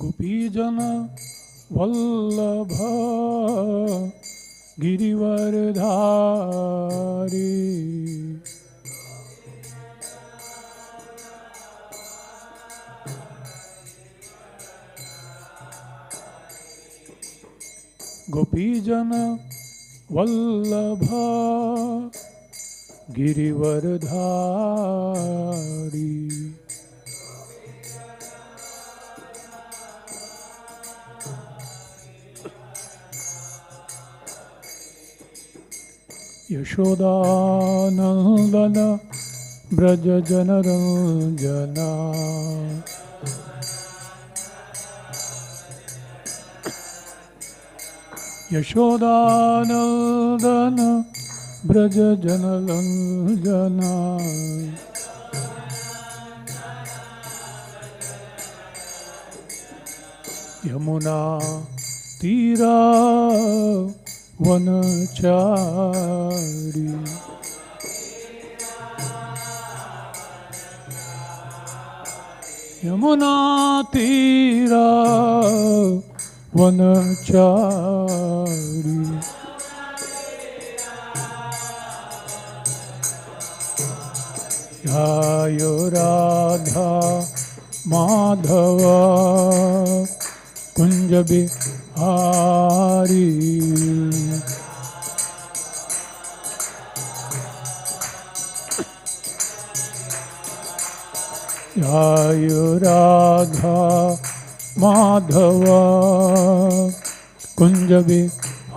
गोपीजन वल्लभ गिरिवरधारी गोपीजन वल्लभ गिरिवरधारी यशोदानंदन ब्रज जनरंजना यशोदानंदन ब्रज जनरंजना यमुना तीरा वनचारी यमुना तीरा वनचारी ध्यायो राधा माधव कुंज बिहारी ध्यायो राधा माधव कुंज बिहारी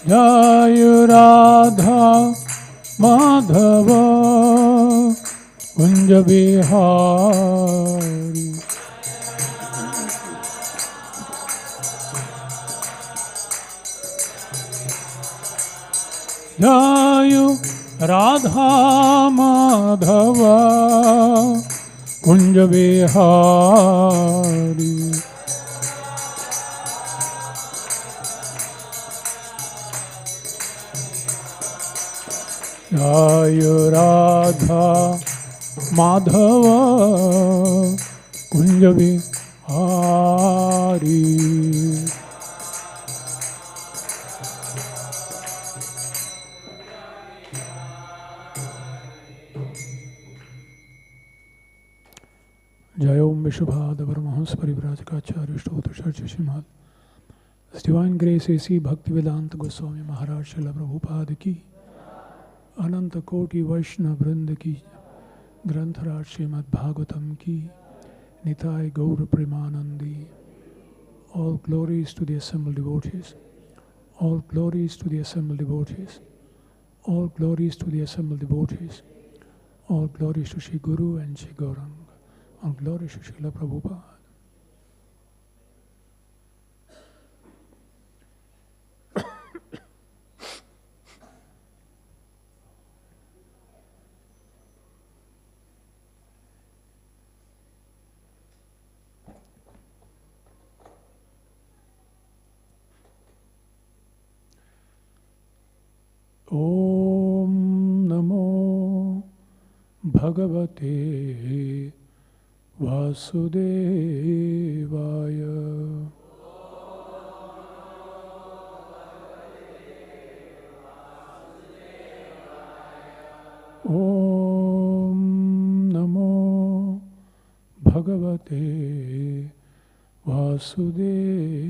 ध्यायो राधा माधव कुंज बिहारी ध्यायो राधा माधव कुंज बिहारी ध्यायो राधा माधव कुंज बिहारी जय ओम विश्वभाद परमहंस परिव्राजकाचार्य स्तोत्र चर्चा श्रीमद डिवाइन ग्रेस एसी भक्ति वेदांत गोस्वामी महाराज श्रील प्रभुपाद की अनंत कोटि वैष्णव वृंद की ग्रंथराज श्रीमद भागवतम की निताय गौर Premanandi all glories to the assembled devotees, all glories to the assembled devotees, all glories to the assembled devotees, all glories to Shri Guru and Shri Gauranga, all glories to Srila Prabhupada. Om Namo Bhagavate Vasudevaya. Om Namo Bhagavate Vasudevaya.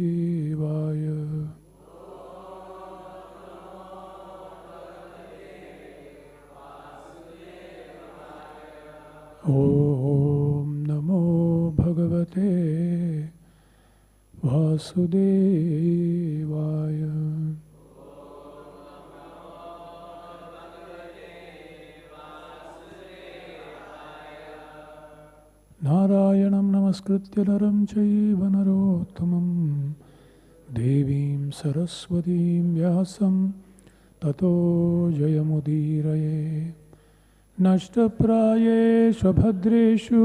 Om Namo Bhagavate Vasudevaya. Narayanam namaskritya naram chaiva narottamam devim saraswatim vyasam tato jayamudiraye. Nashtaprayeshu bhadreshu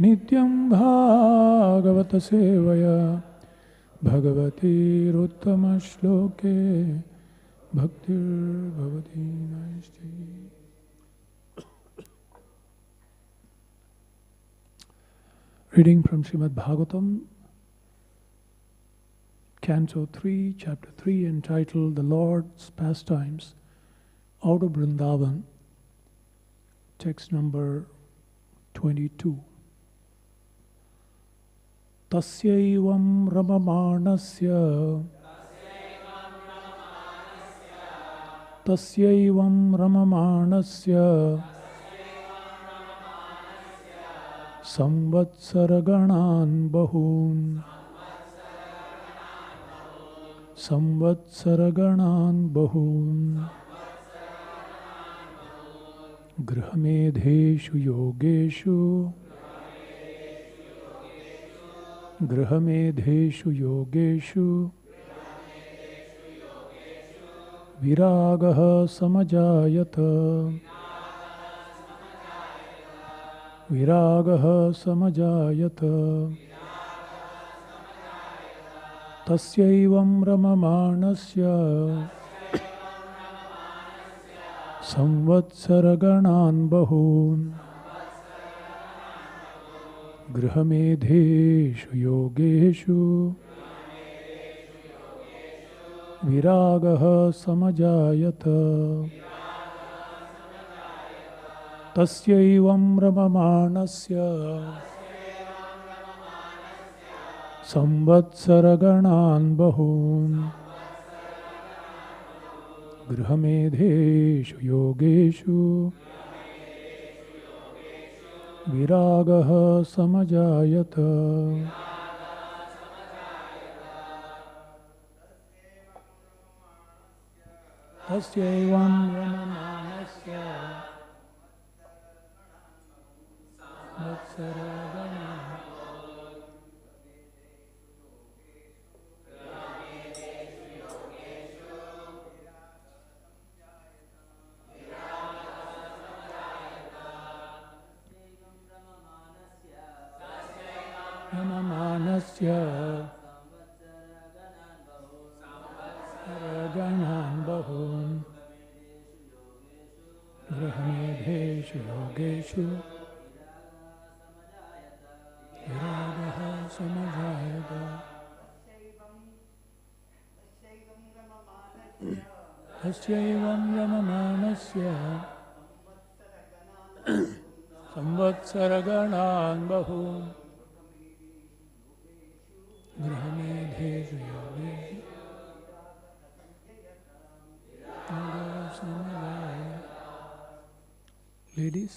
nityam bhagavata sevaya bhagavati ruttama shloke Bhaktir Bhavati Naishti. Reading from Srimad Bhagavatam, Canto 3, Chapter 3, entitled The Lord's Pastimes out of Vrindavan, text number 22. Tasyaivaṁ ramamāṇasya tasyaivaṁ ramamāṇasya saṁvatsara-gaṇān bahūn saṁvatsara-gaṇān bahūn gṛhamedheṣu yogeṣu gṛhamedheṣu yogeṣu virāgaḥ samajāyata virāgaḥ samajāyata tasyaivaṁ ramamāṇasya saṁvatsara-gaṇān bahūn gṛhamedheṣu yogeṣu virāgaḥ samajāyata tasyaivaṁ ramamāṇasya saṁvatsara-gaṇān bahūn gṛhamedheṣu yogeṣu virāgaḥ samajāyata. Tasyaivaṁ ramamāṇasya saṁvatsara-gaṇān ramamāṇasya saṁvatsara-gaṇān bahūn gṛhamedheṣu yogeṣu virāgaḥ samajāyata tasyaivaṁ ramamāṇasya saṁvatsara-gaṇān bahūn gṛhamedheṣu yogeṣu virāgaḥ samajāyata. Ladies,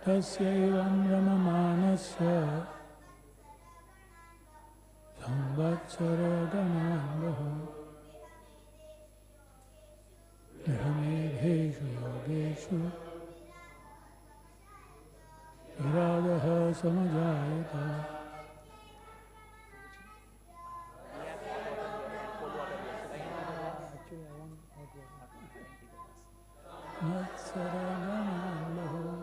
tasyaivaṁ ramamāṇasya saṁvatsara-gaṇān bahūn gṛhamedheṣu yogeṣu virāgaḥ samajāyata. Saṁvatsara-gaṇān bahūn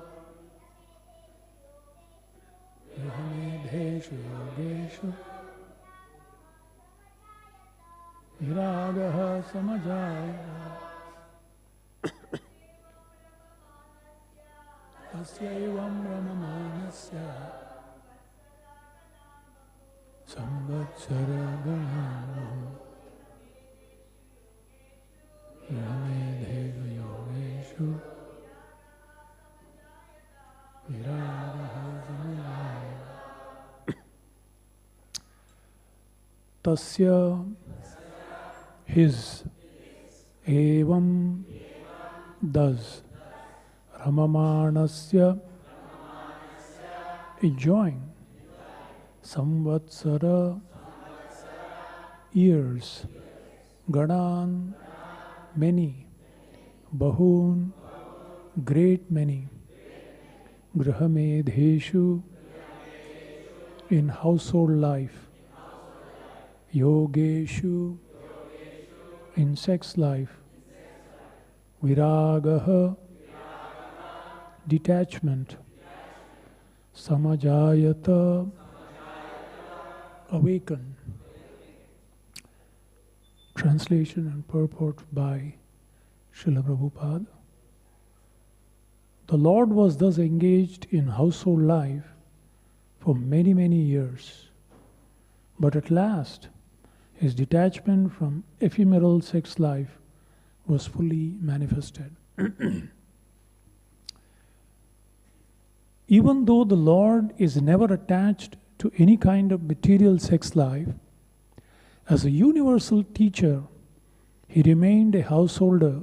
gṛhamedheṣu yogeṣu virāgaḥ samajāyata tasyaivaṁ ramamāṇasya saṁvatsara-gaṇān bahūn gṛhamedheṣu yogeṣu virāgaḥ samajāyata. Tasya, his, evam, thus, ramamāṇasya, enjoying, saṁvatsara, years, gaṇān, many, bahūn, great many, gṛhamedheṣu, in household life, yogeṣu, in sex life, virāgaḥ, detachment, samajāyata, Awaken. Translation and purport by Śrīla Prabhupada. The Lord was thus engaged in household life for many, many years, but at last his detachment from ephemeral sex life was fully manifested. Even though the Lord is never attached to any kind of material sex life, as a universal teacher, he remained a householder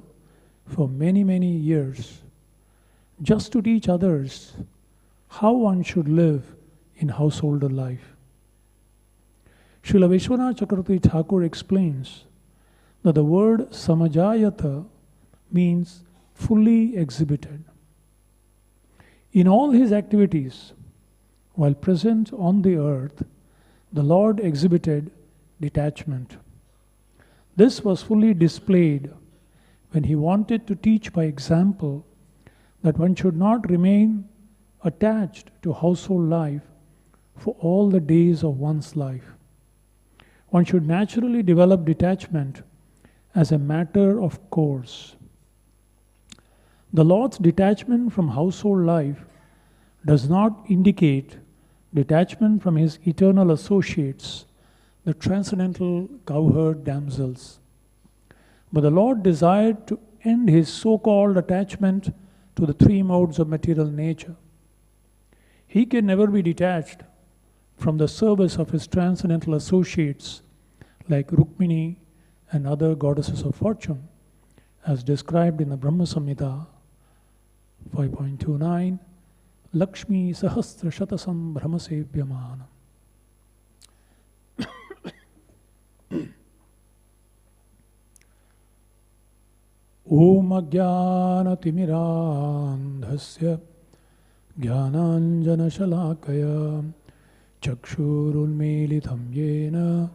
for many, many years, just to teach others how one should live in householder life. Śrīla Viśvanātha Cakravartī Ṭhākura explains that the word samajāyata means fully exhibited. In all his activities, while present on the earth, the Lord exhibited detachment. This was fully displayed when he wanted to teach by example that one should not remain attached to household life for all the days of one's life. One should naturally develop detachment as a matter of course. The Lord's detachment from household life does not indicate detachment from his eternal associates, the transcendental cowherd damsels. But the Lord desired to end his so-called attachment to the three modes of material nature. He can never be detached from the service of his transcendental associates like Rukmiṇī and other goddesses of fortune, as described in the Brahma-saṁhitā 5.29, lakṣmī-sahasra-śata-sambhrama-sevyamānam. Om ajnāna-timirāndhasya jnānāñjana-śalākaya chakṣurunmīlitam yena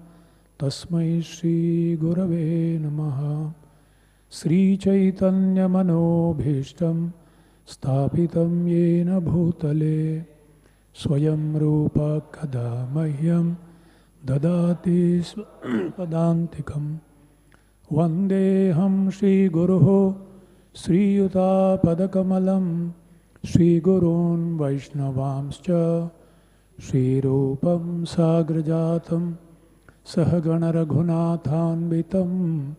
tasmai Shri Gurave Namaha. Sri Chaitanya Manobhishtam Sthapitam Yena Bhutale Swayam Rupa Kada Mahyam Dadati Padantikam Vandeham Shri Guruho Sri Yuta Padakamalam Shri Gurun Vaishnavamscha Shri Rupam Sagrajatam Sahagana Raghunathanvitam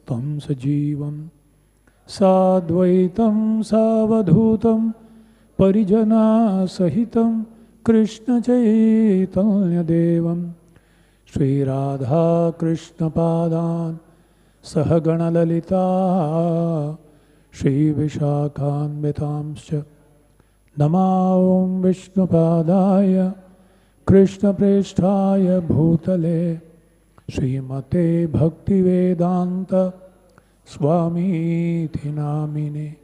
Tam Sajivam Sadvaitam Savadhutam Parijana Sahitam Krishna Chaitanya Devam Shri Radha Krishna Padan Sahagana Lalita Shri Vishakhanvitamscha Namaum Vishnu Padaya Krishna Presthaya Bhutale Srimate Bhaktivedanta Swami Namine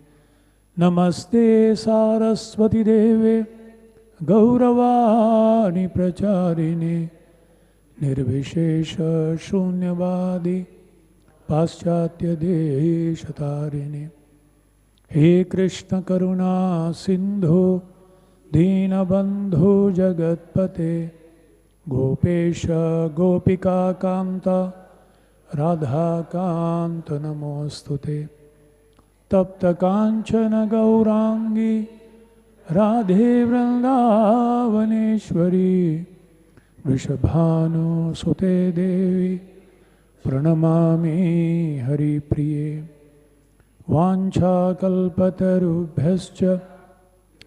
Namaste Saraswati Deve Gauravani Pracharine Nirvishesha Shunyavadi Paschatya Deshatarine. He Krishna Karuna Sindhu Dīnabandhu Jagatpate Gopesha Gopika Kanta Radha Kanta Namostute Tapta Kanchana Gaurangi Radhe Vrindavaneshwari Vrishabhanu Sute Devi Pranamami Hari Priye Vancha Kalpatarubhyascha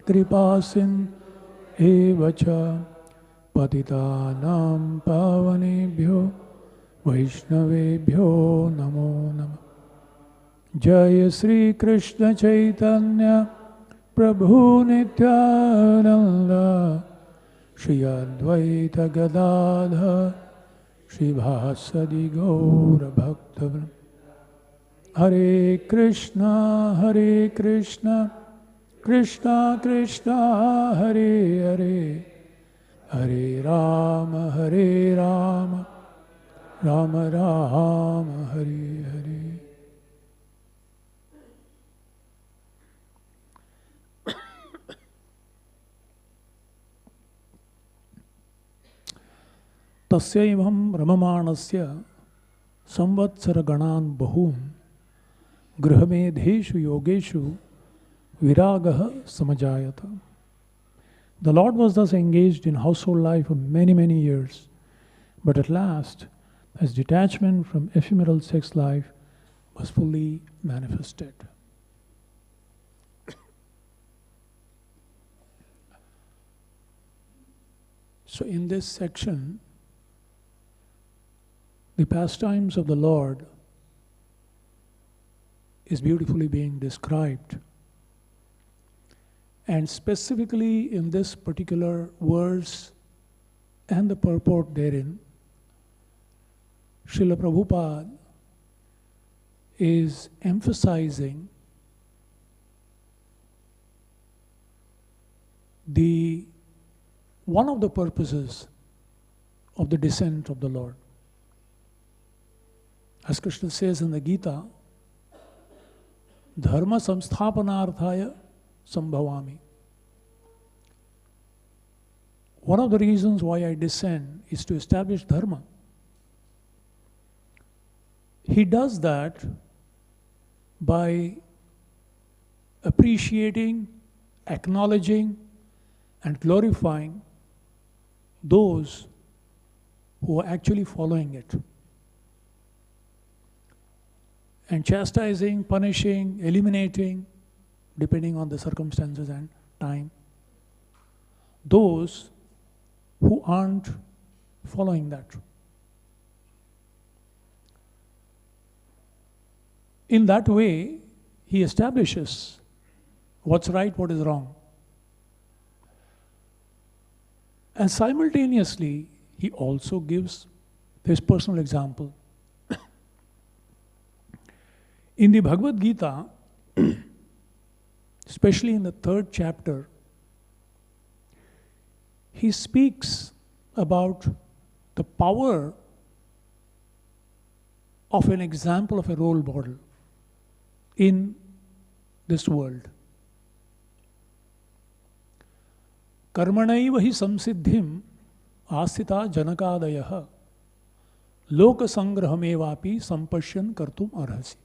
Kripasin evacha patitanam pavanebhyo vaishnavebhyo namo namah. Jaya Sri Krishna Chaitanya Prabhu Nityananda Shri Advaita Gadadha Shri Bhasadi Gaura Bhakta. Hare Krishna Krishna Krishna Hare Hare Hare Rama Rama Rama Hare Hare. tasyaivaṁ ramamāṇasya saṁvatsara-gaṇān bahūn gṛhamedheṣu yogeṣu virāgaḥ samajāyata. The Lord was thus engaged in household life for many, many years, but at last, his detachment from ephemeral sex life was fully manifested. So in this section, the pastimes of the Lord is beautifully being described. And specifically in this particular verse and the purport therein, Śrīla Prabhupada is emphasizing one of the purposes of the descent of the Lord. As Krishna says in the Gita, dharma samsthapanarthaya sambhavami. One of the reasons why I descend is to establish dharma. He does that by appreciating, acknowledging, and glorifying those who are actually following it, and chastising, punishing, eliminating, depending on the circumstances and time, those who aren't following that. In that way, he establishes what's right, what is wrong. And simultaneously, he also gives his personal example. In the Bhagavad Gita, especially in the 3rd chapter, he speaks about the power of an example of a role model in this world. Karmanaiva hi samsiddhim asthita janakadayah lokasangrahamevapi sampashyan kartum arhasi.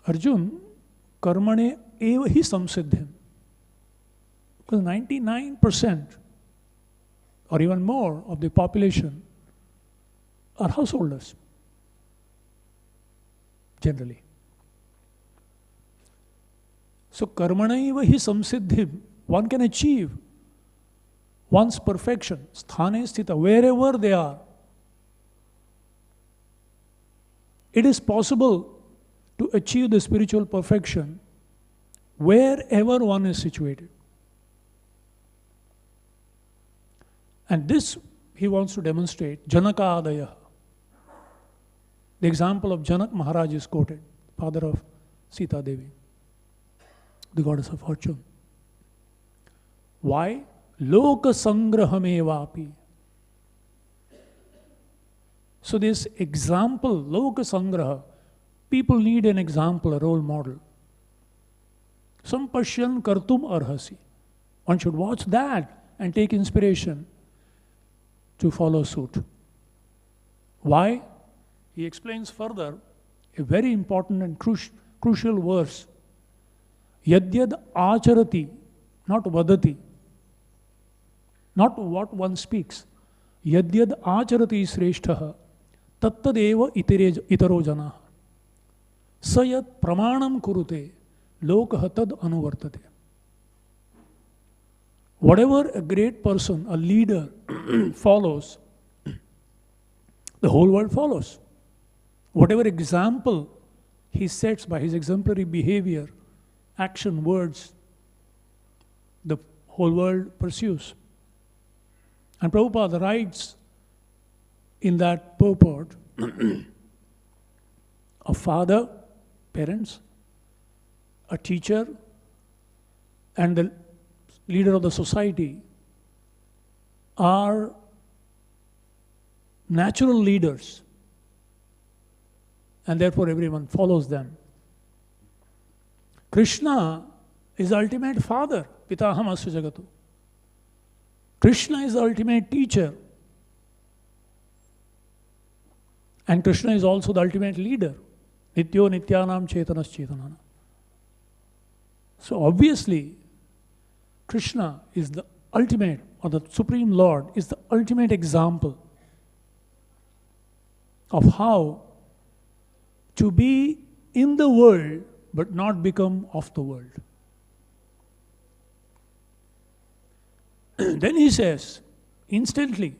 Arjun, karmane eva hi samsiddhim. Because 99% or even more of the population are householders, generally. So, karmanaiva hi samsiddhim, one can achieve one's perfection, sthane sthita, wherever they are. It is possible to achieve the spiritual perfection wherever one is situated. And this he wants to demonstrate. Janakadaya. The example of Janak Maharaj is quoted, father of Sita Devi, the goddess of fortune. Why? Lokasangrahamevapi. So this example, Lokasangraha, people need an example, a role model. Sampashyan kartum arhasi. One should watch that and take inspiration to follow suit. Why? He explains further a very important and crucial verse. Yadyad acharati, not vadati. Not what one speaks. Yadyad acharati sreshtaha tattadeva itaro janaha. Sayat pramanam kurute lokah tad anuvartate. Whatever a great person, a leader follows, the whole world follows. Whatever example he sets by his exemplary behavior, action, words, the whole world pursues. And Prabhupada writes in that purport, a father, parents, a teacher, and the leader of the society are natural leaders, and therefore everyone follows them. Krishna is the ultimate father, Pitaham Asya Jagatu. Krishna is the ultimate teacher, And Krishna is also the ultimate leader. Nityo nityanam chetanas chetanana. So obviously, Krishna is the ultimate, or the Supreme Lord is the ultimate example of how to be in the world but not become of the world. Then he says, instantly,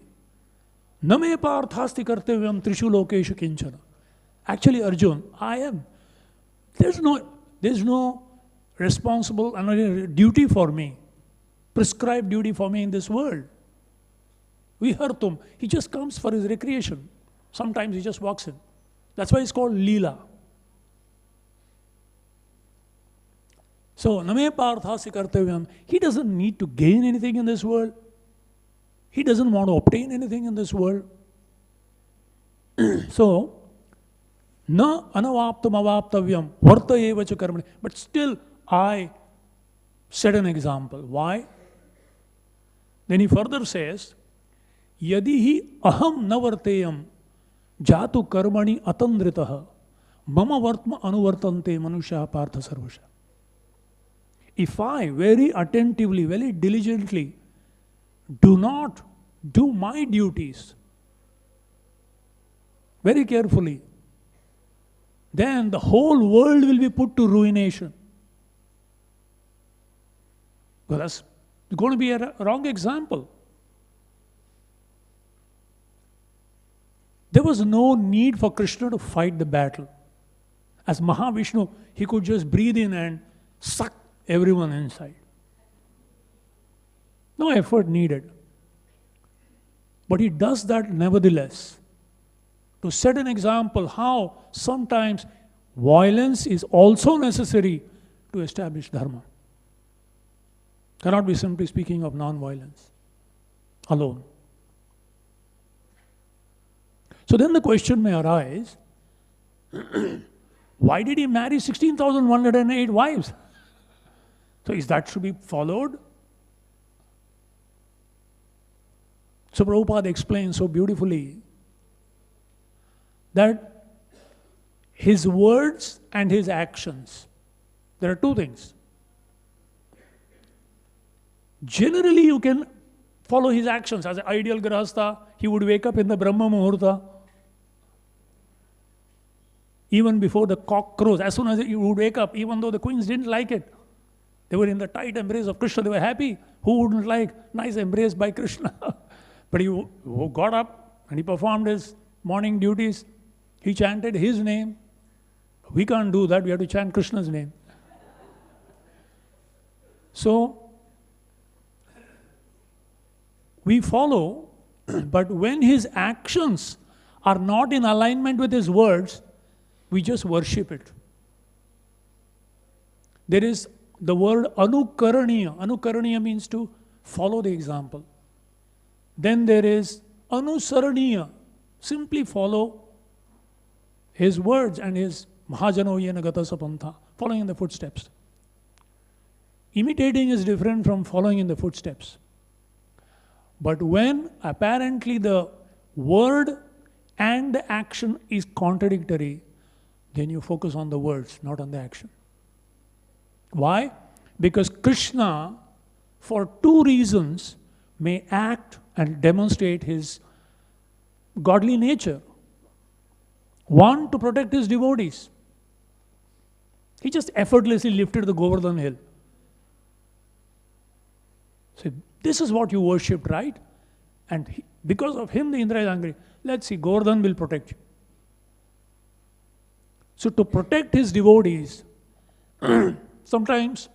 Name parthasti kartavyam trishu lokeshu kinchana. Actually, Arjun, I am. There's no responsible and duty for me, prescribed duty for me in this world. Vihartum, he just comes for his recreation. Sometimes he just walks in. That's why it's called Leela. So, Name parthasi kartavyam, he doesn't need to gain anything in this world. He doesn't want to obtain anything in this world. So, na anavaptam avaptavyam varta eva cha karmani. But still, I set an example. Why? Then he further says, yadi hi aham na varteyam jatu karmani atandritaha mama vartma anuvartante manusha partha sarvasha. If I very attentively, very diligently do not do my duties very carefully, then the whole world will be put to ruination. Well, that's going to be a wrong example. There was no need for Krishna to fight the battle. As Mahavishnu, he could just breathe in and suck everyone inside. No effort needed. But he does that nevertheless, to set an example how sometimes violence is also necessary to establish dharma. Cannot be simply speaking of non-violence alone. So then the question may arise, why did he marry 16,108 wives? So is that should be followed? So Prabhupada explains so beautifully that his words and his actions, there are two things. Generally, you can follow his actions. As an ideal grahastha, he would wake up in the Brahma-muhurta, even before the cock crows. As soon as he would wake up, even though the queens didn't like it, they were in the tight embrace of Krishna, they were happy. Who wouldn't like nice embrace by Krishna? But he got up and he performed his morning duties. He chanted his name. We can't do that, we have to chant Krishna's name. So, we follow, but when his actions are not in alignment with his words, we just worship it. There is the word anukaraniya. Anukaraniya means to follow the example. Then there is anusaraniya. Simply follow his words and his mahajano yena gata sapantha, following in the footsteps. Imitating is different from following in the footsteps. But when apparently the word and the action is contradictory, then you focus on the words, not on the action. Why? Because Krishna, for two reasons, may act and demonstrate his godly nature. One, to protect his devotees. He just effortlessly lifted the Govardhan hill. So this is what you worshipped, right? And because of him, the Indra is angry. Let's see, Govardhan will protect you. So to protect his devotees, sometimes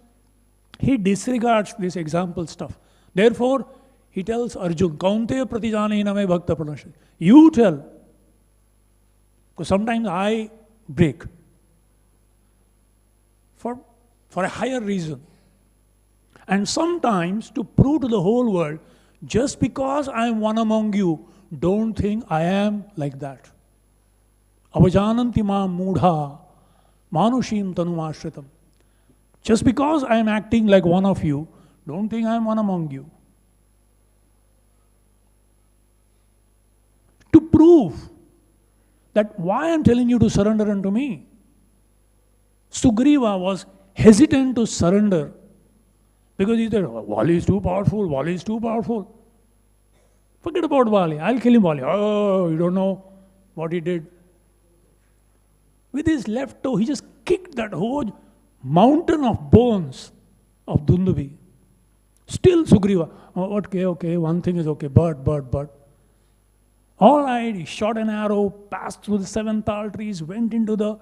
he disregards this example stuff. Therefore, he tells Arjun, Kaunteya pratijanena me bhakta pranashati. You tell. Because sometimes I break. For a higher reason. And sometimes to prove to the whole world, just because I am one among you, don't think I am like that. Avajananti mam mudha manushim tanumashritam. Just because I am acting like one of you, don't think I am one among you. To prove that why I'm telling you to surrender unto me. Sugriva was hesitant to surrender because he said, Vali is too powerful, Vali is too powerful. Forget about Vali, I'll kill him Vali. Oh, you don't know what he did. With his left toe, he just kicked that whole mountain of bones of Dundubi. Still Sugriva, oh, okay, one thing is okay, but. All right, he shot an arrow, passed through the 7 tall trees, went into the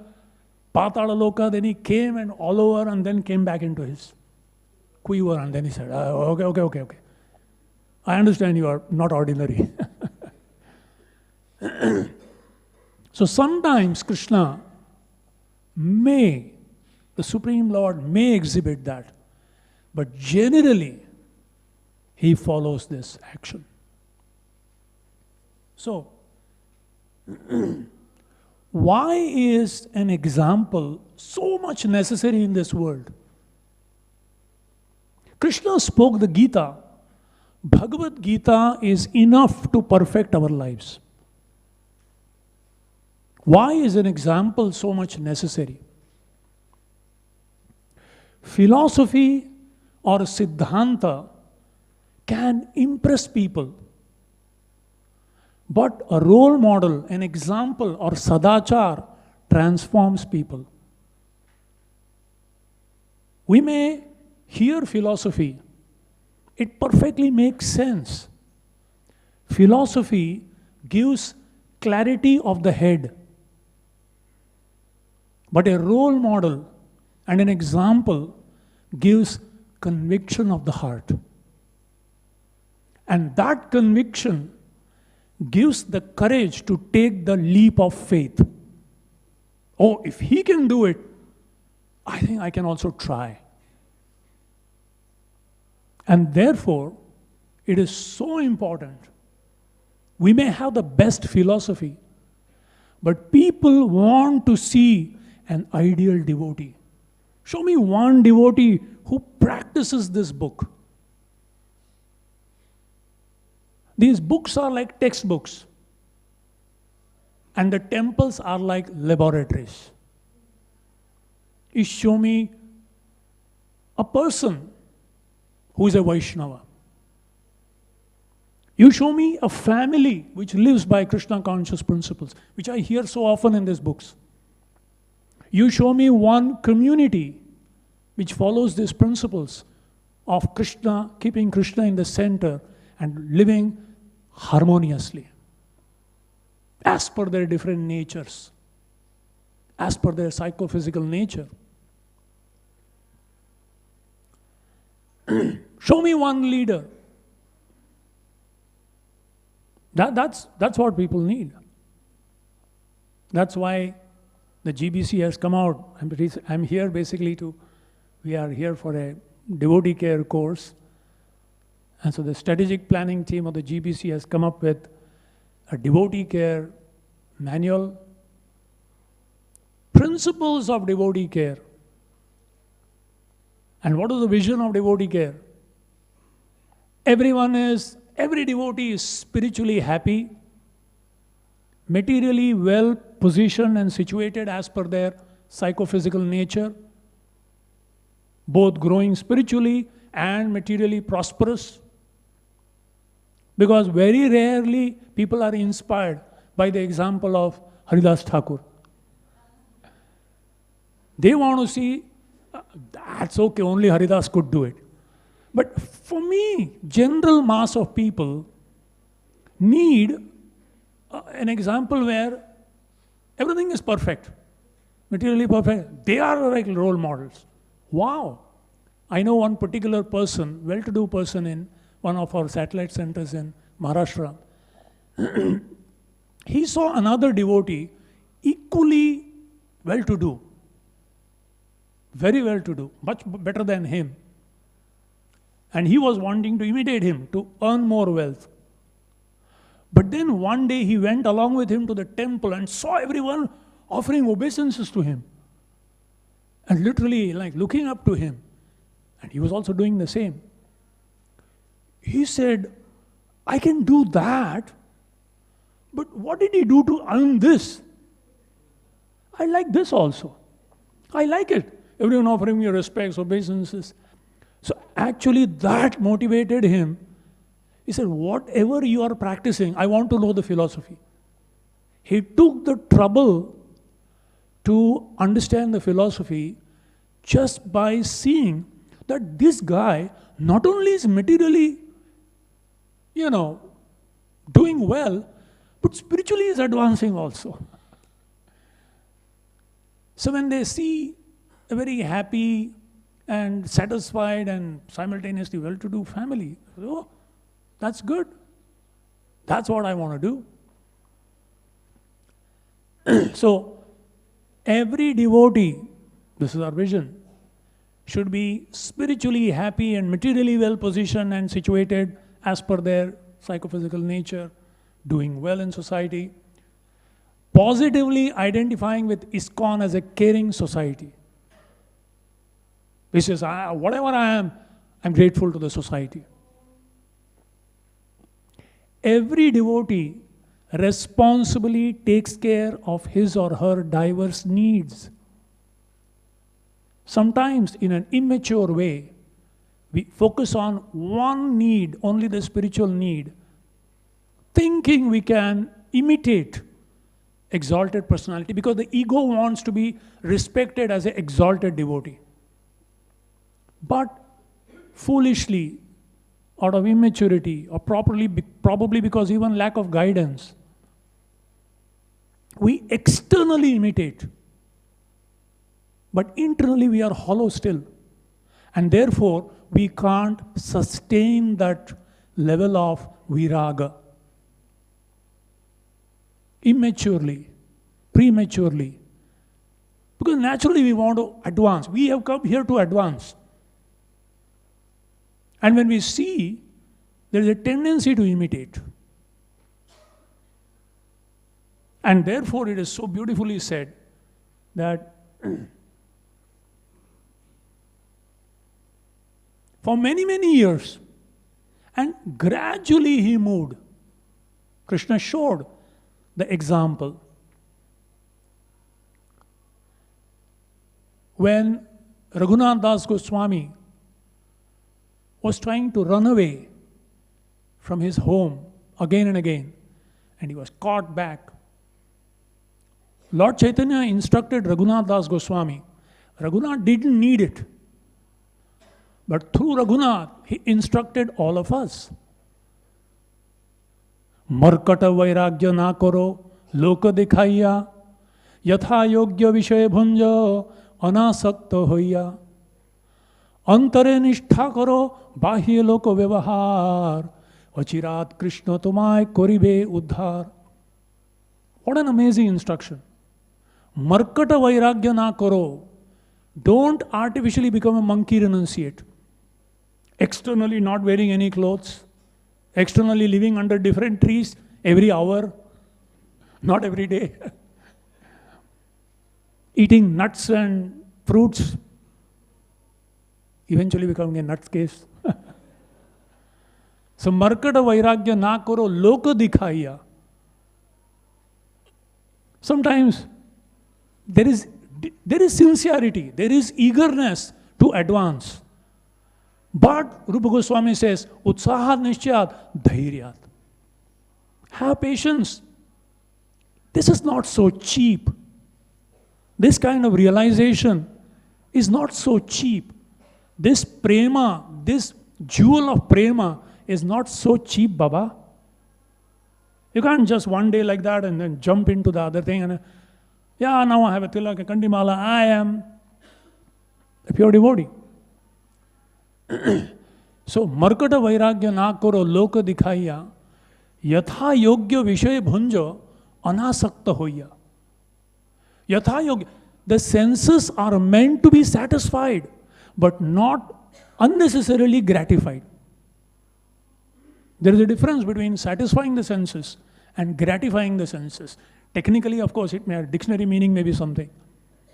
Patala Loka, then he came and all over and then came back into his quiver and then he said, okay. I understand you are not ordinary. So sometimes Krishna the Supreme Lord may exhibit that, but generally he follows this action. So, why is an example so much necessary in this world? Krishna spoke the Gita. Bhagavad Gita is enough to perfect our lives. Why is an example so much necessary? Philosophy or Siddhanta can impress people. But a role model, an example or sadachar transforms people. We may hear philosophy. It perfectly makes sense. Philosophy gives clarity of the head. But a role model and an example gives conviction of the heart. And that conviction gives the courage to take the leap of faith. Oh, if he can do it, I think I can also try. And therefore, it is so important. We may have the best philosophy, but people want to see an ideal devotee. Show me one devotee who practices this book. These books are like textbooks, and the temples are like laboratories. You show me a person who is a Vaishnava. You show me a family which lives by Krishna conscious principles, which I hear so often in these books. You show me one community which follows these principles of Krishna, keeping Krishna in the center and living harmoniously as per their different natures, as per their psychophysical nature. Show me one leader. That's what people need. That's why the GBC has come out. I'm here basically we are here for a devotee care course. And so the strategic planning team of the GBC has come up with a devotee care manual, principles of devotee care. And what is the vision of devotee care? Every devotee is spiritually happy, materially well positioned and situated as per their psychophysical nature, both growing spiritually and materially prosperous. Because very rarely people are inspired by the example of Haridas Thakur. They want to see, that's okay, only Haridas could do it. But for me, general mass of people need an example where everything is perfect, materially perfect. They are like role models. Wow! I know one particular person, well-to-do person in one of our satellite centers in Maharashtra. He saw another devotee equally well-to-do, very well-to-do, much better than him. And he was wanting to imitate him, to earn more wealth. But then one day he went along with him to the temple and saw everyone offering obeisances to him. And literally like looking up to him. And he was also doing the same. He said, I can do that, but what did he do to earn this? I like this also. I like it. Everyone offering me respects, obeisances. So actually that motivated him. He said, whatever you are practicing, I want to know the philosophy. He took the trouble to understand the philosophy just by seeing that this guy not only is materially, doing well, but spiritually is advancing also. So when they see a very happy and satisfied and simultaneously well-to-do family, oh, that's good. That's what I want to do. So every devotee, this is our vision, should be spiritually happy and materially well-positioned and situated as per their psychophysical nature, doing well in society, positively identifying with ISKCON as a caring society. Which is, whatever I am, I'm grateful to the society. Every devotee responsibly takes care of his or her diverse needs. Sometimes in an immature way, we focus on one need, only the spiritual need, thinking we can imitate exalted personality because the ego wants to be respected as an exalted devotee. But foolishly, out of immaturity, or probably because even lack of guidance, we externally imitate, but internally we are hollow still. And therefore, we can't sustain that level of virāgaḥ. Immaturely, prematurely. Because naturally we want to advance. We have come here to advance. And when we see, there is a tendency to imitate. And therefore it is so beautifully said that for many, many years, and gradually he moved. Krishna showed the example. When Raghunath Das Goswami was trying to run away from his home again and again, and he was caught back, Lord Chaitanya instructed Raghunath Das Goswami. Raghunath didn't need it. But through Raghunath, he instructed all of us. Markata vairagya na karo, loka dikhaiya, yatha yogya vishay bhunja, anasakta hoya. Antare nishtha karo, bahye loko vyavahar, achirat Krishna tumay koribe uddhar. What an amazing instruction. Markata vairagya na karo. Don't artificially become a monkey renunciate. Externally not wearing any clothes. Externally living under different trees every hour. Not every day. Eating nuts and fruits. Eventually becoming a nuts case. So markata vairagya na karo loka dikhaiya. Sometimes there is sincerity, there is eagerness to advance. But Rupa Goswami says, Utsahat nishchyat dhairyat. Have patience. This is not so cheap. This kind of realization is not so cheap. This prema, this jewel of prema is not so cheap, Baba. You can't just one day like that and then jump into the other thing and yeah, now I have a tilak, a kandimala, I am a pure devotee. So, markata vairagya na karo loka dikhaiya, yatha yogya vishay bhunja, anasakta hoya. Yatha yogya. The senses are meant to be satisfied, but not unnecessarily gratified. There is a difference between satisfying the senses and gratifying the senses. Technically, of course, it may have dictionary meaning, maybe something.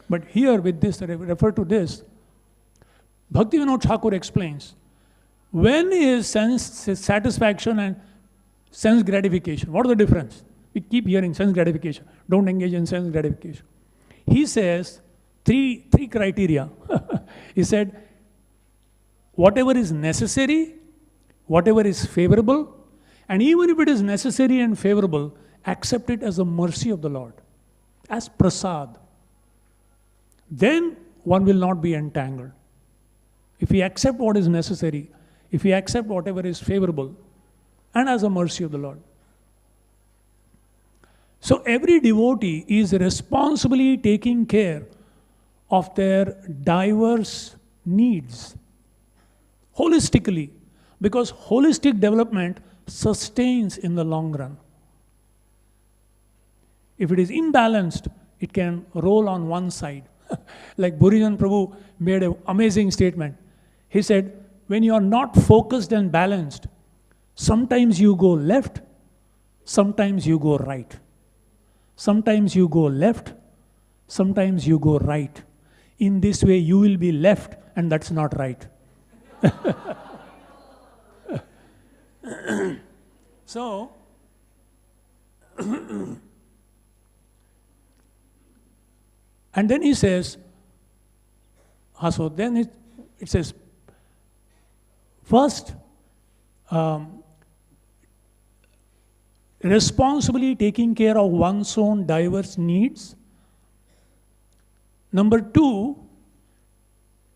But here, with this, refer to this, Bhaktivinoda Thakur explains, when is sense satisfaction and sense gratification? What is the difference? We keep hearing sense gratification. Don't engage in sense gratification. he says three criteria. He said, whatever is necessary, whatever is favorable, and even if it is necessary and favorable, accept it as a mercy of the Lord, as prasad. Then one will not be entangled. If we accept what is necessary, if we accept whatever is favorable, and as a mercy of the Lord. So every devotee is responsibly taking care of their diverse needs, holistically, because holistic development sustains in the long run. If it is imbalanced, it can roll on one side. Like Burijan Prabhu made an amazing statement. He said, when you are not focused and balanced, sometimes you go left, sometimes you go right. Sometimes you go left, sometimes you go right. In this way, you will be left, and that's not right. So, and then he says, so then it says, first, responsibly taking care of one's own diverse needs. Number two,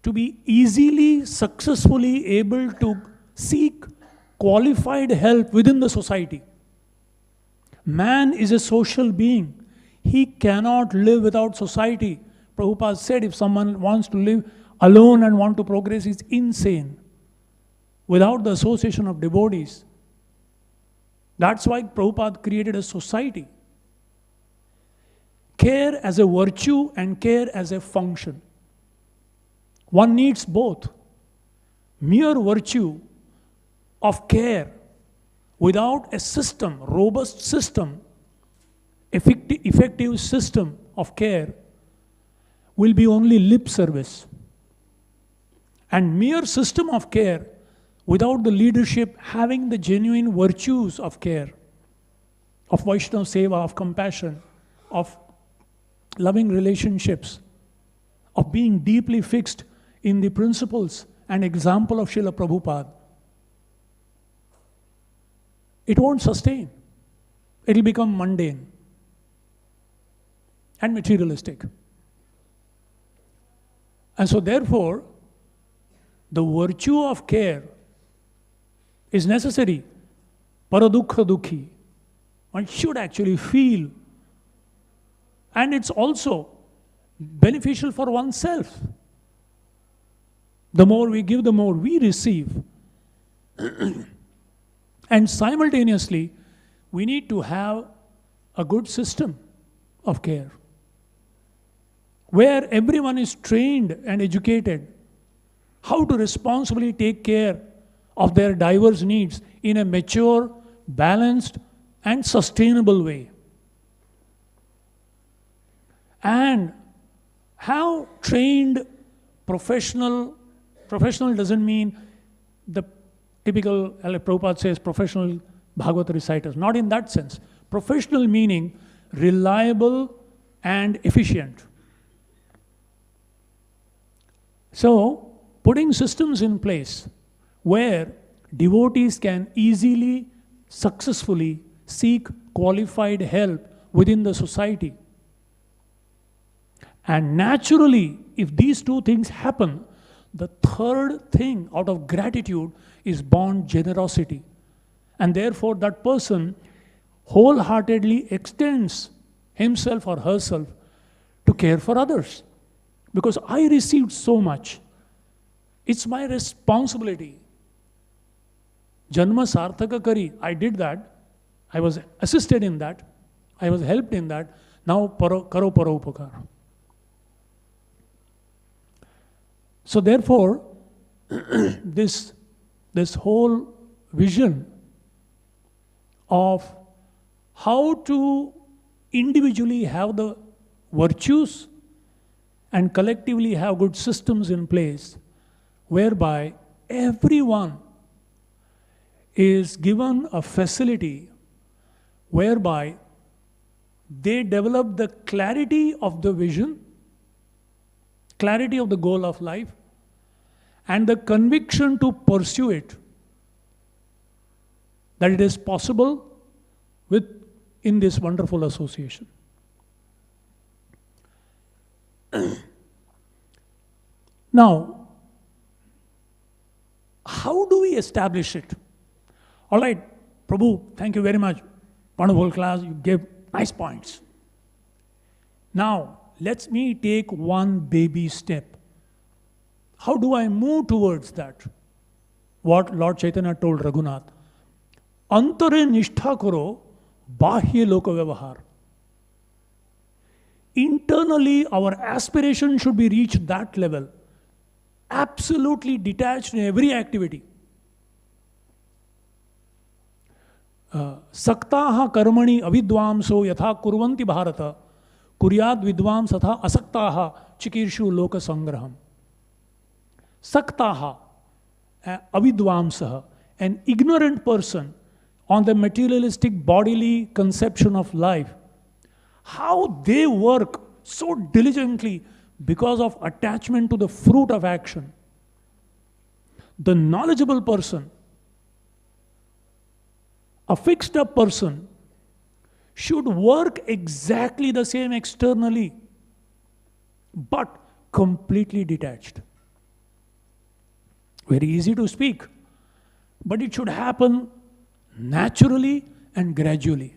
to be easily, successfully able to seek qualified help within the society. Man is a social being. He cannot live without society. Prabhupada said if someone wants to live alone and want to progress, he's insane. Without the association of devotees. That's why Prabhupada created a society. Care as a virtue and care as a function. One needs both. Mere virtue of care without a system, robust system, effective system of care will be only lip service. And mere system of care without the leadership having the genuine virtues of care, of Vaishnava Seva, of compassion, of loving relationships, of being deeply fixed in the principles and example of Srila Prabhupada, it won't sustain. It will become mundane and materialistic. And so therefore, the virtue of care is necessary. Paradukha dukhi. One should actually feel. And it's also beneficial for oneself. The more we give, the more we receive. And simultaneously, we need to have a good system of care, where everyone is trained and educated how to responsibly take care of their diverse needs in a mature, balanced, and sustainable way. And how trained professional doesn't mean the typical, like Prabhupada says, professional Bhagavad reciters. Not in that sense. Professional meaning reliable and efficient. So, putting systems in place where devotees can easily, successfully seek qualified help within the society. And naturally, if these two things happen, the third thing out of gratitude is born generosity. And therefore that person wholeheartedly extends himself or herself to care for others. Because I received so much. It's my responsibility. Janma sarthaka kari. I did that. I was assisted in that. I was helped in that. Now karo paropakar. So therefore, this whole vision of how to individually have the virtues and collectively have good systems in place whereby everyone is given a facility whereby they develop the clarity of the vision, clarity of the goal of life, and the conviction to pursue it, that it is possible in this wonderful association. Now, how do we establish it? All right, Prabhu, thank you very much. Wonderful class, you gave nice points. Now, let me take one baby step. How do I move towards that? What Lord Chaitanya told Raghunath. Antare nishtha karo, bahye loka vyavahar. Internally, our aspiration should be reached that level. Absolutely detached in every activity. Saktaha karmani avidvamso yatha kurvanti bharata kuryad vidvams atha asaktaha chikirshu loka sangraham. Saktaha, avidvamsaha, an ignorant person on the materialistic bodily conception of life, how they work so diligently because of attachment to the fruit of action. The knowledgeable person, a fixed up person, should work exactly the same externally, but completely detached. Very easy to speak, but it should happen naturally and gradually.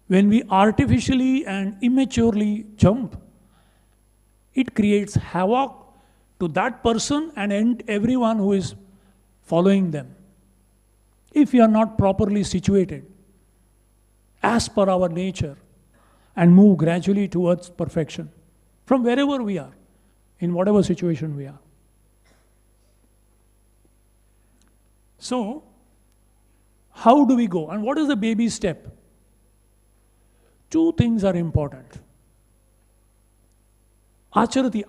When we artificially and immaturely jump, it creates havoc to that person and everyone who is following them. If we are not properly situated as per our nature and move gradually towards perfection from wherever we are, in whatever situation we are. So, how do we go? And what is the baby step? Two things are important. Acharati,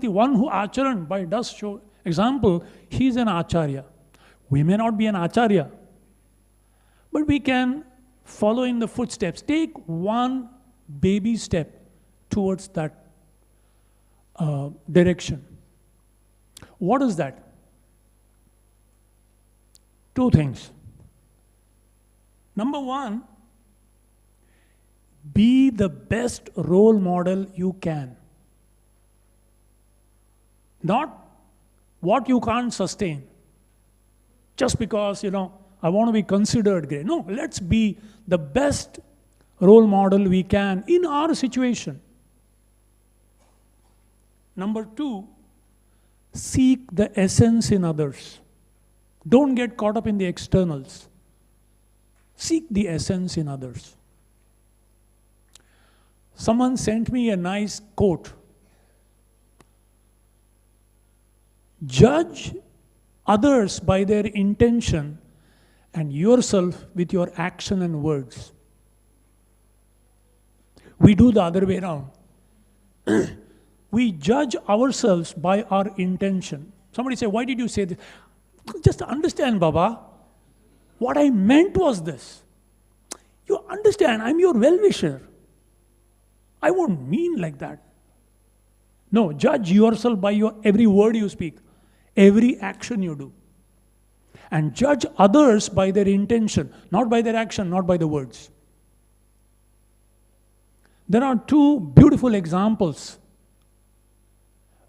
one who acharan by does show example, he is an acharya. We may not be an acharya, but we can follow in the footsteps. Take one baby step towards that direction. What is that? Two things. Number one, be the best role model you can. Not what you can't sustain. Just because, I want to be considered great. No, let's be the best role model we can in our situation. Number two, seek the essence in others. Don't get caught up in the externals. Seek the essence in others. Someone sent me a nice quote. Judge others by their intention and yourself with your action and words. We do the other way around. We judge ourselves by our intention. Somebody say, why did you say this? Just understand, Baba. What I meant was this. You understand, I'm your well-wisher. I won't mean like that. No, judge yourself by your every word you speak, every action you do. And judge others by their intention, not by their action, not by the words. There are two beautiful examples.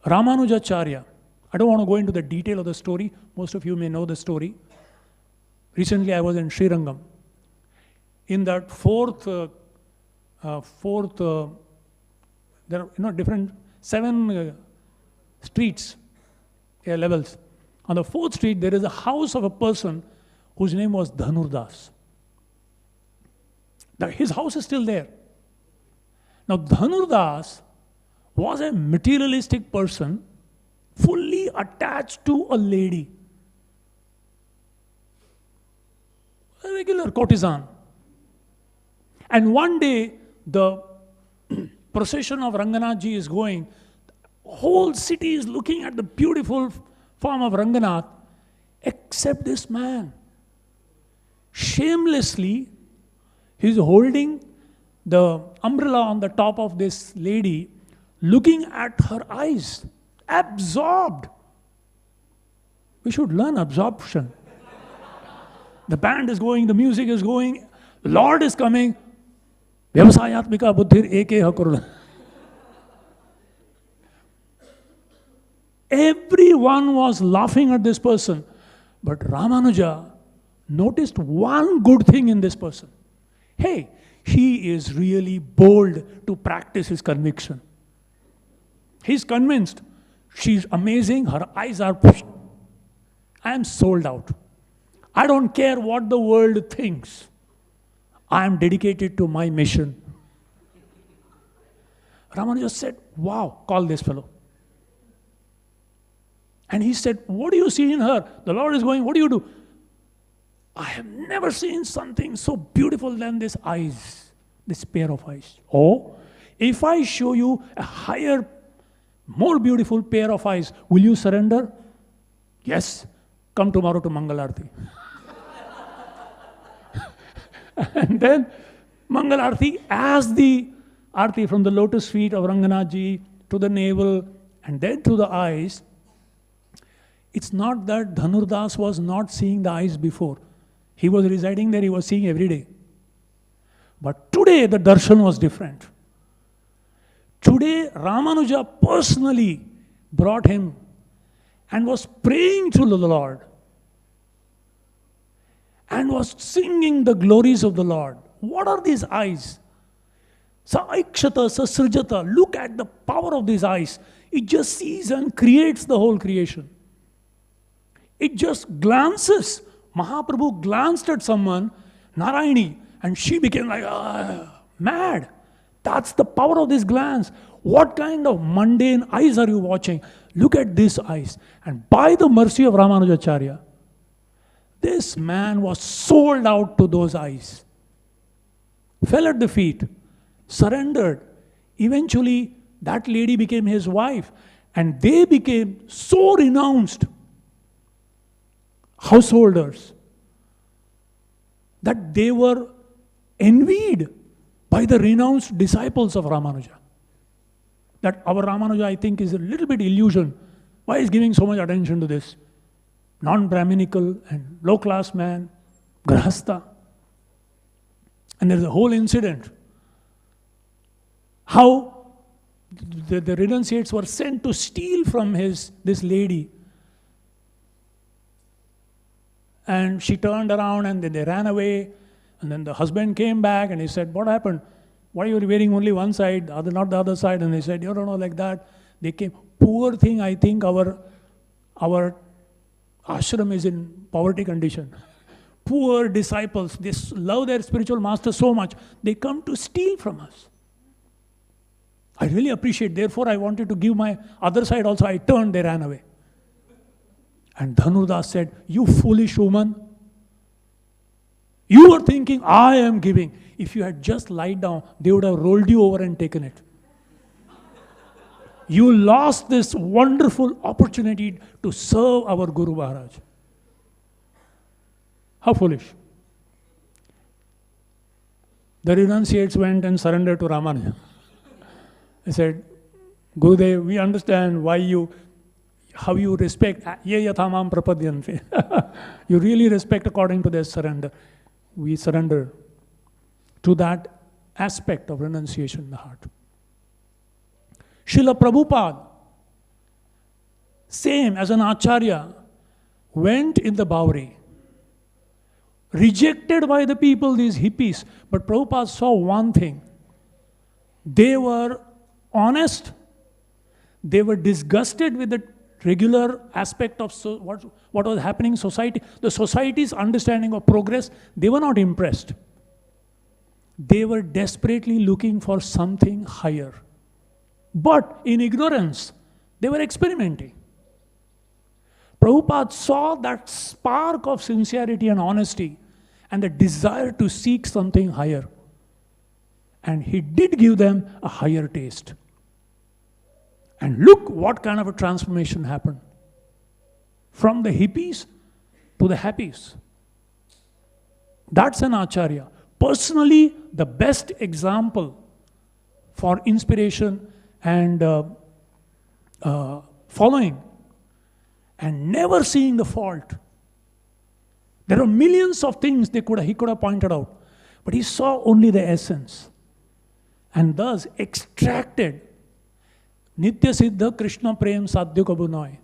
Ramanujacharya. I don't want to go into the detail of the story. Most of you may know the story. Recently I was in Srirangam. In that fourth, there are different 7 streets, levels. On the 4th street, there is a house of a person whose name was Dhanurdas. His house is still there. Now, Dhanurdas was a materialistic person, fully attached to a lady, a regular courtesan. And one day, the procession of Ranganathji is going. The whole city is looking at the beautiful form of Ranganath, except this man. Shamelessly, he is holding the umbrella on the top of this lady, looking at her eyes, absorbed. We should learn absorption. The band is going, the music is going, the Lord is coming. Vyavasayatmika buddhir eke hakurla. Everyone was laughing at this person. But Ramanuja noticed one good thing in this person. Hey, he is really bold to practice his conviction. He's convinced. She's amazing. Her eyes are pushed. I am sold out. I don't care what the world thinks. I am dedicated to my mission. Ramanuja said, wow, call this fellow. And he said, what do you see in her? The Lord is going, what do you do? I have never seen something so beautiful than these eyes, this pair of eyes. Oh, if I show you a higher, more beautiful pair of eyes, will you surrender? Yes. Come tomorrow to Mangalarti. And then Mangalarti, as the Arti from the lotus feet of Ranganathji to the navel and then to the eyes, it's not that Dhanurdas was not seeing the eyes before. He was residing there, he was seeing every day. But today the darshan was different. Today Ramanuja personally brought him and was praying to the Lord and was singing the glories of the Lord. What are these eyes? Saikshata, sasrijata. Look at the power of these eyes. It just sees and creates the whole creation. It just glances. Mahaprabhu glanced at someone, Narayani, and she became like, mad. That's the power of this glance. What kind of mundane eyes are you watching? Look at these eyes. And by the mercy of Ramanujacharya, this man was sold out to those eyes. Fell at the feet, surrendered. Eventually, that lady became his wife. And they became so renounced householders that they were envied by the renounced disciples of Ramanuja. That our Ramanuja, I think, is a little bit illusion. Why is giving so much attention to this? Non-Brahminical and low-class man, grahastha. And there's a whole incident. How the renunciates were sent to steal from this lady. And she turned around and then they ran away. And then the husband came back and he said, what happened? Why are you wearing only one side, not the other side? And they said, you don't know, like that. They came. Poor thing, I think our ashram is in poverty condition. Poor disciples, they love their spiritual master so much, they come to steal from us. I really appreciate, therefore I wanted to give my other side also. I turned, they ran away. And Dhanurdas said, you foolish woman, you were thinking I am giving. If you had just lied down, they would have rolled you over and taken it. You lost this wonderful opportunity to serve our Guru Maharaj. How foolish. The renunciates went and surrendered to Ramanuja. They said, Gurudev, we understand how you respect. Ye yathamam prapadyante. You really respect according to their surrender. We surrender to that aspect of renunciation in the heart. Srila Prabhupada, same as an acharya, went in the Bowery. Rejected by the people, these hippies. But Prabhupada saw one thing. They were honest. They were disgusted with the regular aspect of what was happening in society. The society's understanding of progress, they were not impressed. They were desperately looking for something higher. But in ignorance, they were experimenting. Prabhupada saw that spark of sincerity and honesty and the desire to seek something higher. And he did give them a higher taste. And look what kind of a transformation happened. From the hippies to the happies. That's an acharya. Personally the best example for inspiration and following, and never seeing the fault. There are millions of things he could have pointed out, but he saw only the essence, and thus extracted Nitya Siddha Krishna Prem Sadhya Kabunai.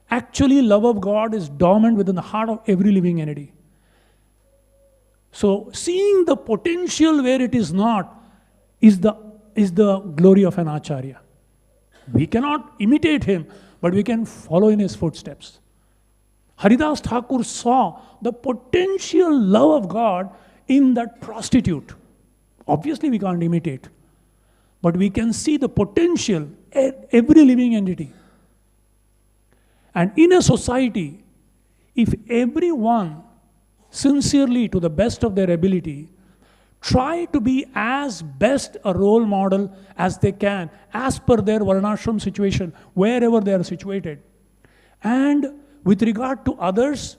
Actually, love of God is dormant within the heart of every living entity. So, seeing the potential where it is not is the glory of an Acharya. We cannot imitate him, but we can follow in his footsteps. Haridas Thakur saw the potential love of God in that prostitute. Obviously, we can't imitate, but we can see the potential in every living entity. And in a society, if everyone sincerely, to the best of their ability, try to be as best a role model as they can, as per their varnashram situation, wherever they are situated, and with regard to others,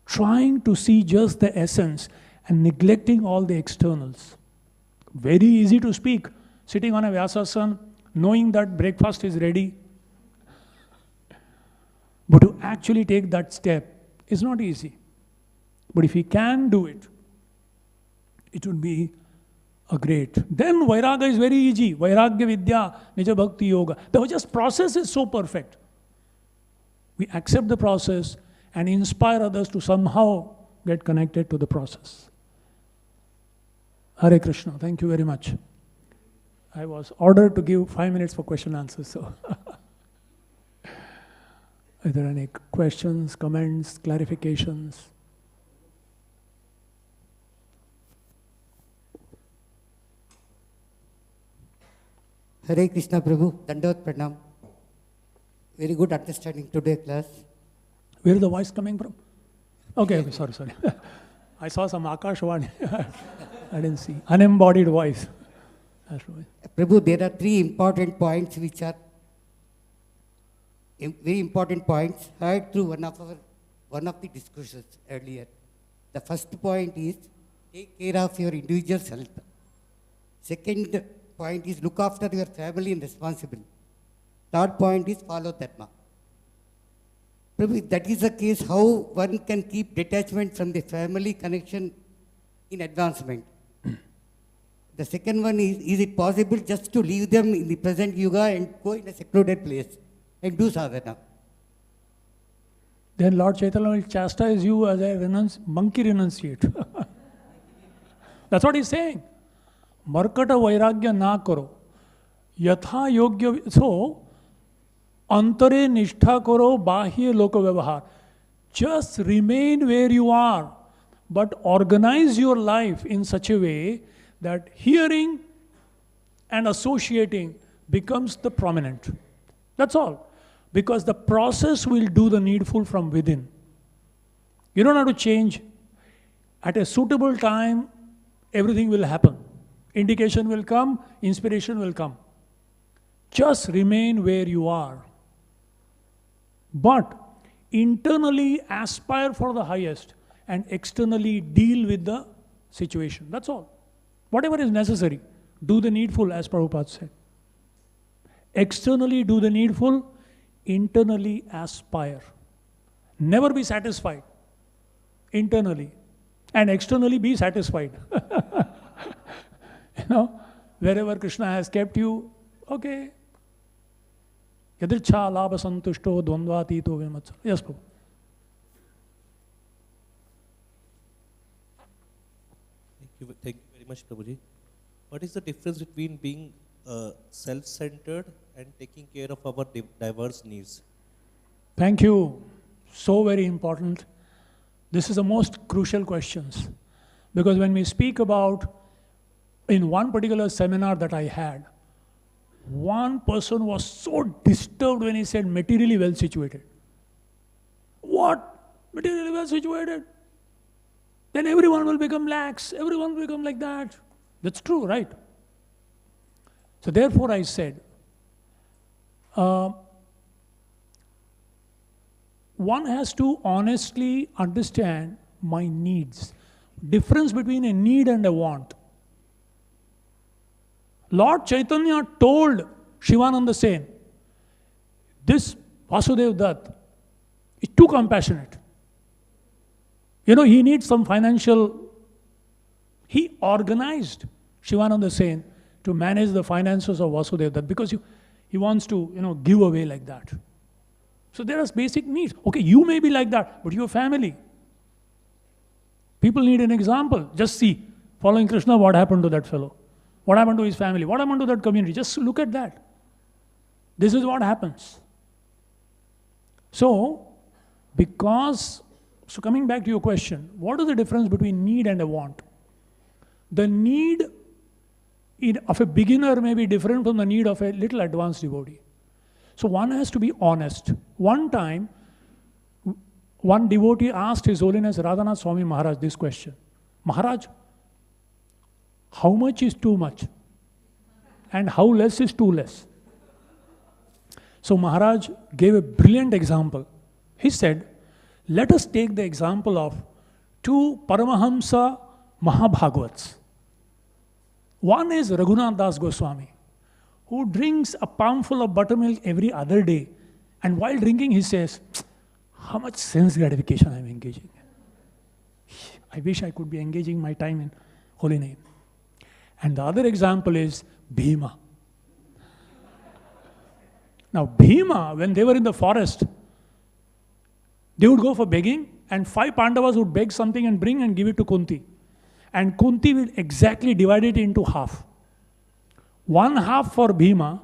trying to see just the essence and neglecting all the externals. Very easy to speak, sitting on a Vyasasana, knowing that breakfast is ready. But to actually take that step is not easy. But if we can do it, it would be a great. Then Vairagya is very easy. Vairagya Vidya, Nija Bhakti Yoga. The just process is so perfect. We accept the process and inspire others to somehow get connected to the process. Hare Krishna. Thank you very much. I was ordered to give 5 minutes for question answers. So, are there any questions, comments, clarifications? Hare Krishna Prabhu, Dandavat Pranam. Very good understanding today class. Where is the voice coming from? Okay, sorry. I saw some Akashvani. I didn't see. Unembodied voice. Prabhu, there are 3 important points which are very important points heard through one of the discussions earlier. The first point is take care of your individual health. Second point is look after your family and responsibility. Third point is follow dharma. Prabhu, if that is the case, how one can keep detachment from the family connection in advancement? The second one is it possible just to leave them in the present yuga and go in a secluded place and do sadhana? Then Lord Chaitanya will chastise you as a monkey renunciate. That's what he's saying. Markata vairagya na karo. Yatha yogya. So, antare nishtha karo bahye loka vyavahar. Just remain where you are, but organize your life in such a way that hearing and associating becomes the prominent. That's all. Because the process will do the needful from within. You don't have to change. At a suitable time, everything will happen. Indication will come, inspiration will come. Just remain where you are. But internally aspire for the highest and externally deal with the situation. That's all. Whatever is necessary, do the needful, as Prabhupada said. Externally do the needful, internally aspire. Never be satisfied. Internally. And externally be satisfied. Wherever Krishna has kept you, okay. Yadricha labha santushto dvandvatito vimatsara. Yes, Prabhu. Thank you very much, Prabhuji. What is the difference between being self-centered and taking care of our diverse needs? Thank you. So very important. This is the most crucial questions. Because when we speak about, in one particular seminar that I had, one person was so disturbed when he said materially well situated. What? Materially well situated? Then everyone will become lax, everyone will become like that. That's true, right? So therefore I said, one has to honestly understand my needs. Difference between a need and a want. Lord Chaitanya told Shivananda Sen, this Vasudev Dutt is too compassionate. He needs some financial. He organized Shivananda Sen to manage the finances of Vasudev Dutt because he wants to, give away like that. So there are basic needs. Okay, you may be like that, but your family. People need an example. Just see, following Krishna, what happened to that fellow? What happened to his family? What happened to that community? Just look at that. This is what happens. So coming back to your question, what is the difference between need and a want? The need of a beginner may be different from the need of a little advanced devotee. So one has to be honest. One time, one devotee asked His Holiness Radhanath Swami Maharaj this question. Maharaj, how much is too much? And how less is too less? So Maharaj gave a brilliant example. He said, let us take the example of two Paramahamsa Mahabhagavats. One is Raghunath Das Goswami, who drinks a palmful of buttermilk every other day. And while drinking, he says, how much sense gratification I am engaging in. I wish I could be engaging my time in holy name. And the other example is Bhima. Now Bhima, when they were in the forest, they would go for begging, and 5 Pandavas would beg something and bring and give it to Kunti. And Kunti will exactly divide it into half. 1/2 for Bhima,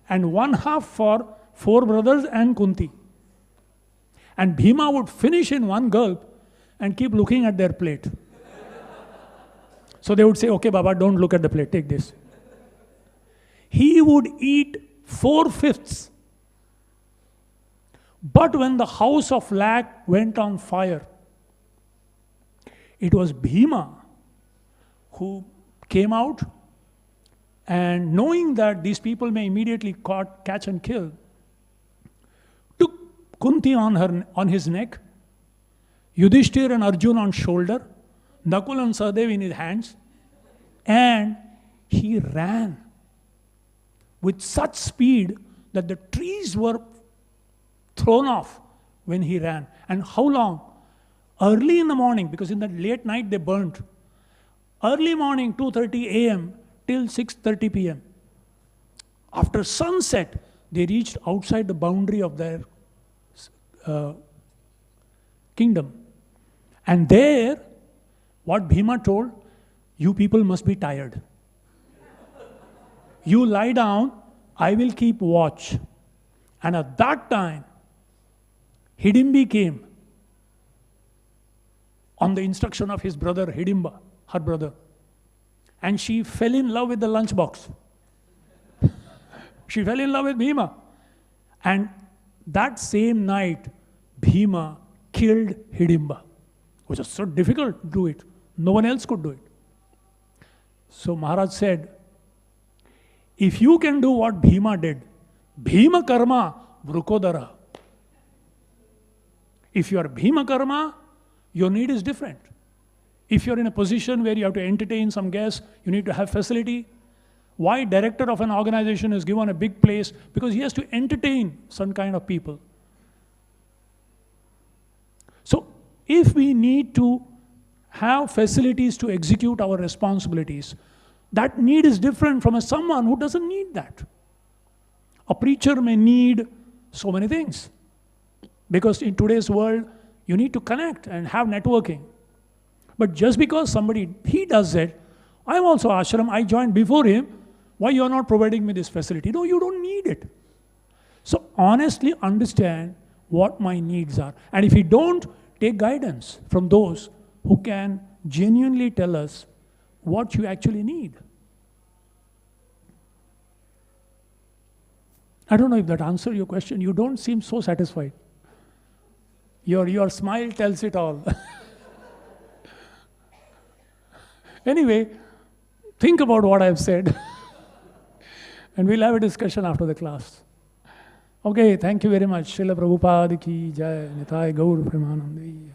and 1/2 for 4 brothers and Kunti. And Bhima would finish in one gulp and keep looking at their plate. So they would say, okay, Baba, don't look at the plate, take this. He would eat 4/5. But when the house of lac went on fire, it was Bhima who came out, and knowing that these people may immediately catch and kill, took Kunti on his neck, Yudhishthir and Arjun on shoulder, Nakul and Sahadev in his hands, and he ran with such speed that the trees were thrown off when he ran. And how long? Early in the morning, because in the late night they burnt. Early morning, 2:30 a.m. till 6:30 p.m. After sunset, they reached outside the boundary of their kingdom. And there, what Bhima told, you people must be tired. You lie down, I will keep watch. And at that time, Hidimbi came on the instruction of his brother Hidimba, her brother. And she fell in love with the lunchbox. She fell in love with Bhima. And that same night, Bhima killed Hidimba, which was so difficult to do it. No one else could do it. So Maharaj said, if you can do what Bhima did, Bhima karma vrukodara. If you are Bhima karma, your need is different. If you're in a position where you have to entertain some guests, you need to have facility. Why director of an organization is given a big place? Because he has to entertain some kind of people. So if we need to have facilities to execute our responsibilities, that need is different from someone who doesn't need that. A preacher may need so many things. Because in today's world, you need to connect and have networking. But just because he does it, I'm also ashram, I joined before him, why you are not providing me this facility? No, you don't need it. So honestly understand what my needs are. And if you don't, take guidance from those who can genuinely tell us what you actually need. I don't know if that answered your question. You don't seem so satisfied. Your smile tells it all. Anyway, think about what I've said. And we'll have a discussion after the class. Okay, thank you very much. Śrīla Prabhupada ki jai, Nitai Gaur Premanandi.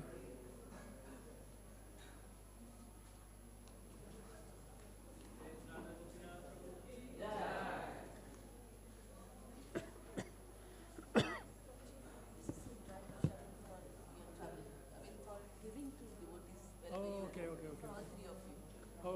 Okay.